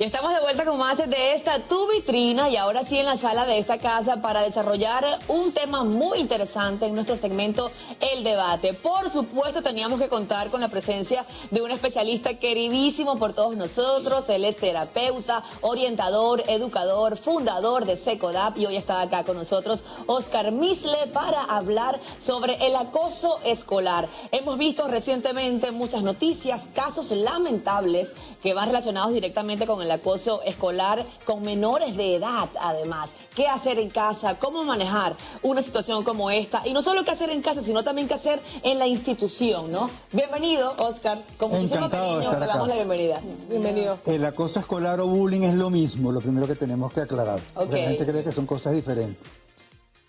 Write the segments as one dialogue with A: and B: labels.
A: Y estamos de vuelta con más de esta Tu Vitrina y ahora sí en la sala de esta casa para desarrollar un tema muy interesante en nuestro segmento El Debate. Por supuesto teníamos que contar con la presencia de un especialista queridísimo por todos nosotros. Él es terapeuta, orientador, educador, fundador de Secodap y hoy está acá con nosotros Oscar Misle para hablar sobre el acoso escolar. Hemos visto recientemente muchas noticias, casos lamentables que van relacionados directamente con el acoso escolar con menores de edad, además. ¿Qué hacer en casa? ¿Cómo manejar una situación como esta? Y no solo qué hacer en casa, sino también qué hacer en la institución, ¿no? Bienvenido, Oscar. Con muchísimo cariño te damos la bienvenida. Bienvenido.
B: El acoso escolar o bullying es lo mismo, lo primero que tenemos que aclarar. Porque la gente cree que son cosas diferentes.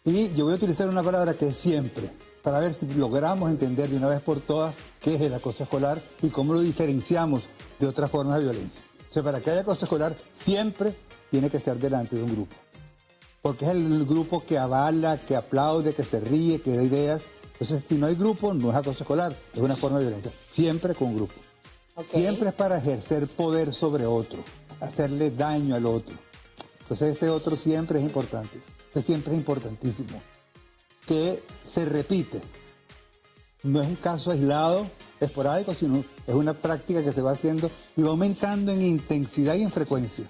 B: Y yo voy a utilizar una palabra que es siempre, para ver si logramos entender de una vez por todas qué es el acoso escolar y cómo lo diferenciamos de otras formas de violencia. O sea, para que haya acoso escolar, siempre tiene que estar delante de un grupo. Porque es el grupo que avala, que aplaude, que se ríe, que da ideas. Entonces, si no hay grupo, no es acoso escolar, es una forma de violencia. Siempre con grupo. Siempre es para ejercer poder sobre otro, hacerle daño al otro. Entonces, ese otro siempre es importante. Ese siempre es importantísimo. Que se repite. No es un caso aislado, esporádico, sino es una práctica que se va haciendo y va aumentando en intensidad y en frecuencia.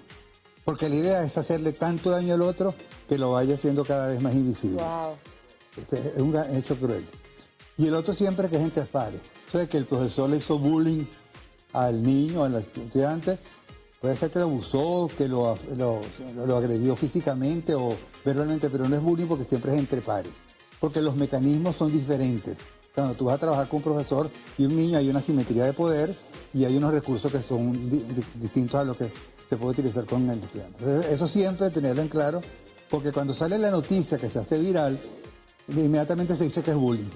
B: Porque la idea es hacerle tanto daño al otro que lo vaya haciendo cada vez más invisible.
A: Wow.
B: Es un hecho cruel. Y el otro siempre que es entre pares. Eso de que el profesor le hizo bullying al niño, al estudiante, puede ser que lo abusó, que lo agredió físicamente o verbalmente, pero no es bullying porque siempre es entre pares. Porque los mecanismos son diferentes. Cuando tú vas a trabajar con un profesor y un niño hay una simetría de poder y hay unos recursos que son distintos a lo que se puede utilizar con el estudiante. Entonces, eso siempre tenerlo en claro, porque cuando sale la noticia que se hace viral, inmediatamente se dice que es bullying.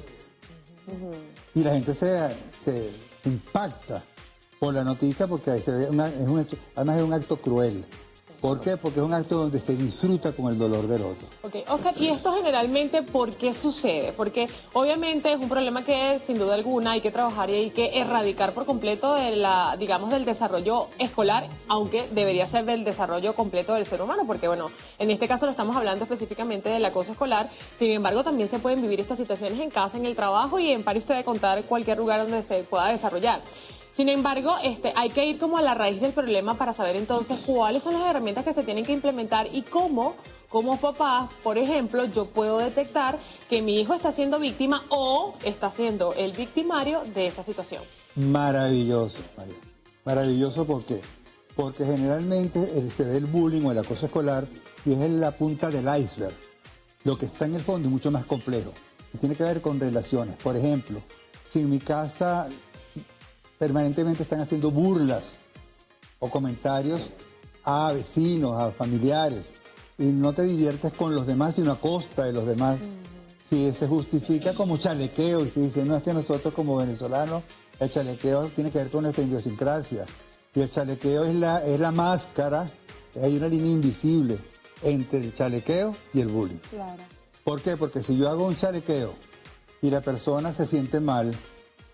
B: Y la gente se impacta por la noticia porque se ve es un hecho, además es un acto cruel. ¿Por qué? Porque es un acto donde se disfruta con el dolor del otro.
C: Ok, Oscar, ¿y esto generalmente por qué sucede? Porque obviamente es un problema que sin duda alguna hay que trabajar y hay que erradicar por completo de digamos, del desarrollo escolar, aunque debería ser del desarrollo completo del ser humano, porque bueno, en este caso lo estamos hablando específicamente del acoso escolar, sin embargo también se pueden vivir estas situaciones en casa, en el trabajo y pare usted de contar cualquier lugar donde se pueda desarrollar. Sin embargo, hay que ir como a la raíz del problema para saber entonces cuáles son las herramientas que se tienen que implementar y cómo, como papá, por ejemplo, yo puedo detectar que mi hijo está siendo víctima o está siendo el victimario de esta situación.
B: Maravilloso, María. Maravilloso, ¿por qué? Porque generalmente se ve el bullying o el acoso escolar y es en la punta del iceberg. Lo que está en el fondo es mucho más complejo y tiene que ver con relaciones. Por ejemplo, si en mi casa permanentemente están haciendo burlas o comentarios a vecinos, a familiares, y no te diviertes con los demás, sino a costa de los demás. Si se justifica como chalequeo y se dice, no, es que nosotros como venezolanos, el chalequeo tiene que ver con nuestra idiosincrasia. Y el chalequeo es la máscara, hay una línea invisible entre el chalequeo y el bullying.
A: Claro.
B: ¿Por qué? Porque si yo hago un chalequeo y la persona se siente mal,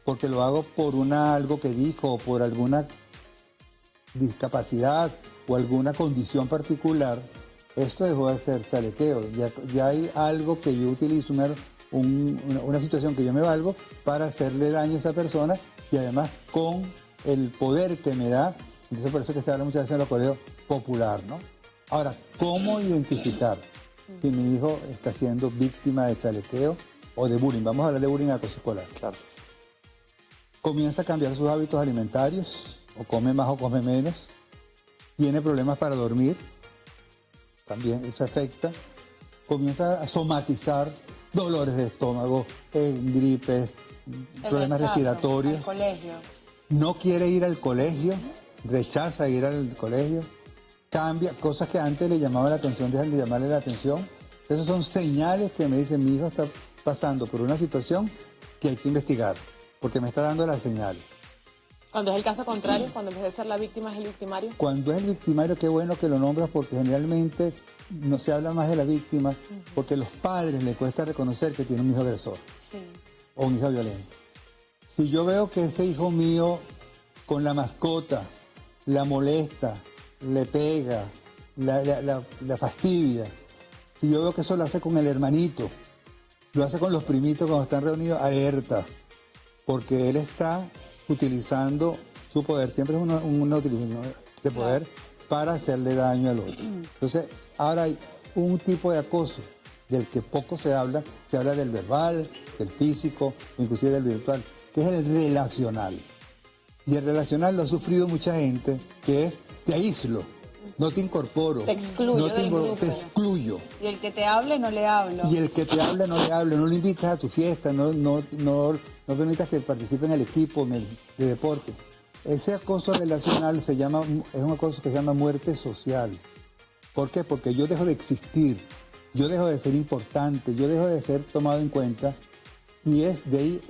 B: porque lo hago por algo que dijo, o por alguna discapacidad o alguna condición particular, esto dejó de ser chalequeo. Ya hay algo que yo utilizo, una situación que yo me valgo para hacerle daño a esa persona y además con el poder que me da. Entonces por eso que se habla muchas veces en los colegios popular, ¿no? Ahora, ¿cómo identificar si mi hijo está siendo víctima de chalequeo o de bullying? Vamos a hablar de bullying y acoso escolar.
D: Claro.
B: Comienza a cambiar sus hábitos alimentarios, o come más o come menos, tiene problemas para dormir, también eso afecta, comienza a somatizar dolores de estómago, gripes, problemas respiratorios.
A: El colegio.
B: No quiere ir al colegio, rechaza ir al colegio, cambia, cosas que antes le llamaban la atención, dejan de llamarle la atención. Esas son señales que me dicen, mi hijo está pasando por una situación que hay que investigar, porque me está dando las señales.
C: Cuando es el caso contrario, cuando en vez de ser la víctima es el victimario.
B: Cuando es el victimario, qué bueno que lo nombras, porque generalmente no se habla más de la víctima, porque a los padres les cuesta reconocer que tiene un hijo agresor o un hijo violento. Si yo veo que ese hijo mío con la mascota la molesta, le pega, la fastidia. Si yo veo que eso lo hace con el hermanito, lo hace con los primitos cuando están reunidos, alerta, porque él está utilizando su poder, siempre es una utilización de poder para hacerle daño al otro. Entonces, ahora hay un tipo de acoso del que poco se habla del verbal, del físico, inclusive del virtual, que es el relacional. Y el relacional lo ha sufrido mucha gente, que es te aíslo, no te incorporo,
A: te excluyo,
B: te excluyo.
D: Y el que te hable no le hablo.
B: Y el que te hable no le hablo, no lo invitas a tu fiesta, no permitas que participe en el equipo de deporte. Ese acoso relacional es un acoso que se llama muerte social. ¿Por qué? Porque yo dejo de existir, yo dejo de ser importante, yo dejo de ser tomado en cuenta, y es de ahí,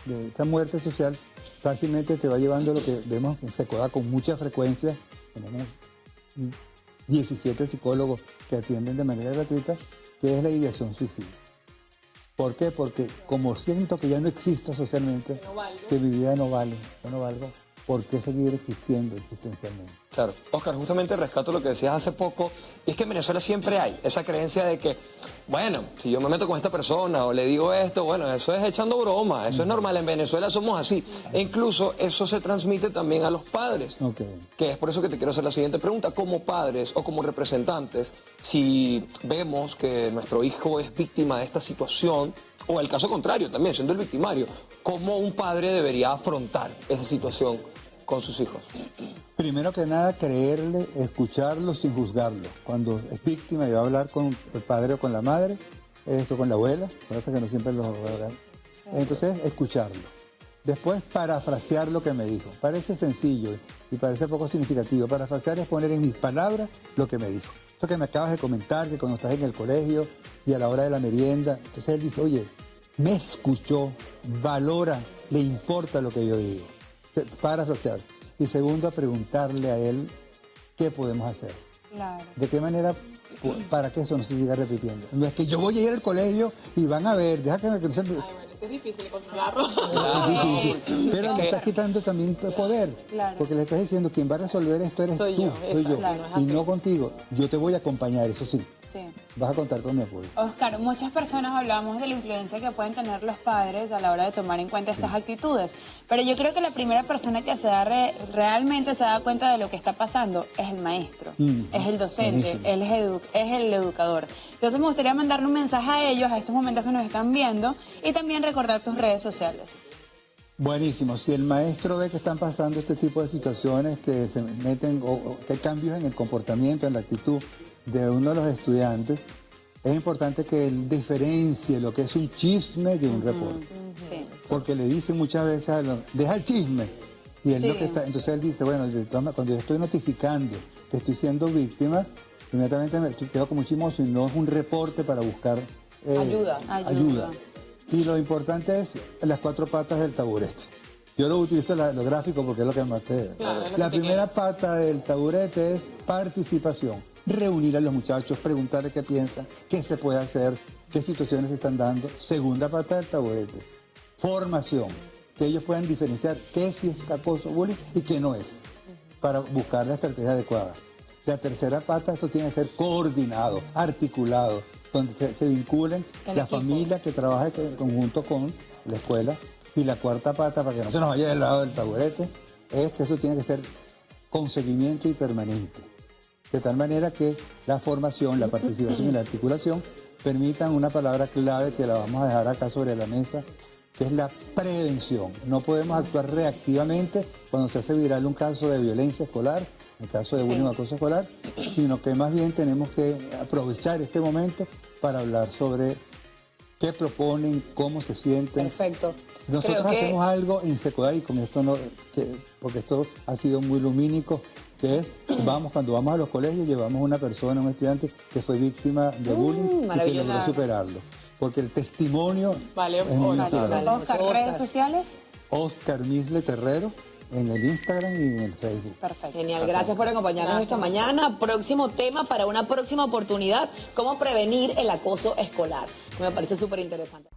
B: de esa muerte social fácilmente te va llevando lo que vemos en Secoda con mucha frecuencia. Tenemos 17 psicólogos que atienden de manera gratuita, que es la ideación suicida. ¿Por qué? Porque como siento que ya no existo socialmente, que mi vida no vale, yo no valgo, ¿por qué seguir existiendo existencialmente?
E: Claro. Oscar, justamente rescato lo que decías hace poco, y es que en Venezuela siempre hay esa creencia de que, bueno, si yo me meto con esta persona o le digo esto, bueno, eso es echando broma, eso es normal, en Venezuela somos así. E incluso eso se transmite también a los padres, que es por eso que te quiero hacer la siguiente pregunta. Como padres o como representantes, si vemos que nuestro hijo es víctima de esta situación, o el caso contrario también, siendo el victimario, ¿cómo un padre debería afrontar esa situación con sus hijos?
B: Primero que nada, creerle, escucharlo sin juzgarlo. Cuando es víctima y va a hablar con el padre o con la madre, con la abuela, parece que no siempre lo hablan. Entonces, escucharlo. Después, parafrasear lo que me dijo. Parece sencillo y parece poco significativo. Parafrasear es poner en mis palabras lo que me dijo. Esto que me acabas de comentar, que cuando estás en el colegio y a la hora de la merienda, entonces él dice, oye, me escuchó, valora, le importa lo que yo digo. Parafrasear. Y segundo, a preguntarle a él qué podemos hacer.
D: Claro.
B: ¿De qué manera, para que eso no se siga repitiendo? No es que yo voy a ir al colegio y van a ver, deja que me crucen.
C: Ay, bueno, es difícil controlarlo.
B: Es difícil. Pero le estás quitando también poder.
D: Claro.
B: Porque le estás diciendo, quien va a resolver esto eres
C: Soy
B: tú,
C: yo,
B: soy yo.
C: claro, es
B: Y
C: así.
B: no contigo. Yo te voy a acompañar, eso sí.
D: Sí.
B: Vas a contar con mi apoyo.
D: Oscar, muchas personas hablamos de la influencia que pueden tener los padres a la hora de tomar en cuenta estas actitudes, pero yo creo que la primera persona que realmente se da cuenta de lo que está pasando es el maestro, es el docente,
B: Buenísimo.
D: es el educador. Entonces me gustaría mandarle un mensaje a ellos, a estos momentos que nos están viendo, y también recordar tus redes sociales.
B: Buenísimo. Si el maestro ve que están pasando este tipo de situaciones, que se meten o que hay cambios en el comportamiento, en la actitud de uno de los estudiantes, es importante que él diferencie lo que es un chisme de un reporte.
D: Sí.
B: Porque le dicen muchas veces, deja el chisme. Y él
D: Sí.
B: lo que está, entonces él dice, bueno, cuando yo estoy notificando que estoy siendo víctima, inmediatamente me quedo como chismoso y no es un reporte para buscar ayuda. Y lo importante es las 4 patas del taburete. Yo lo utilizo lo gráfico porque es lo que más te...
C: Claro, es lo
B: La
C: que te
B: primera pata del taburete es participación. Reunir a los muchachos, preguntarles qué piensan, qué se puede hacer, qué situaciones se están dando. Segunda pata del taburete, formación. Que ellos puedan diferenciar qué sí es acoso, bullying y qué no es, para buscar la estrategia adecuada. La tercera pata, esto tiene que ser coordinado, articulado, donde se vinculen la familia que trabaja en conjunto con la escuela. Y la cuarta pata, para que no se nos vaya del lado del taburete, es que eso tiene que ser con seguimiento y permanente. De tal manera que la formación, la participación y la articulación permitan una palabra clave que la vamos a dejar acá sobre la mesa, que es la prevención. No podemos actuar reactivamente cuando se hace viral un caso de violencia escolar, el caso de bullying o acoso escolar, sino que más bien tenemos que aprovechar este momento para hablar sobre qué proponen, cómo se sienten.
A: Perfecto.
B: Nosotros hacemos algo en Secoda, y con esto no, porque esto ha sido muy lumínico, que es, cuando vamos a los colegios, llevamos una persona, un estudiante que fue víctima de bullying y que logró superarlo. Porque el testimonio es muy inspirador.
D: Oscar, redes sociales.
B: Oscar Misle Terrero en el Instagram y en el Facebook.
D: Perfecto.
A: Genial, gracias por acompañarnos esta mañana. Próximo tema para una próxima oportunidad, cómo prevenir el acoso escolar. Me parece súper interesante.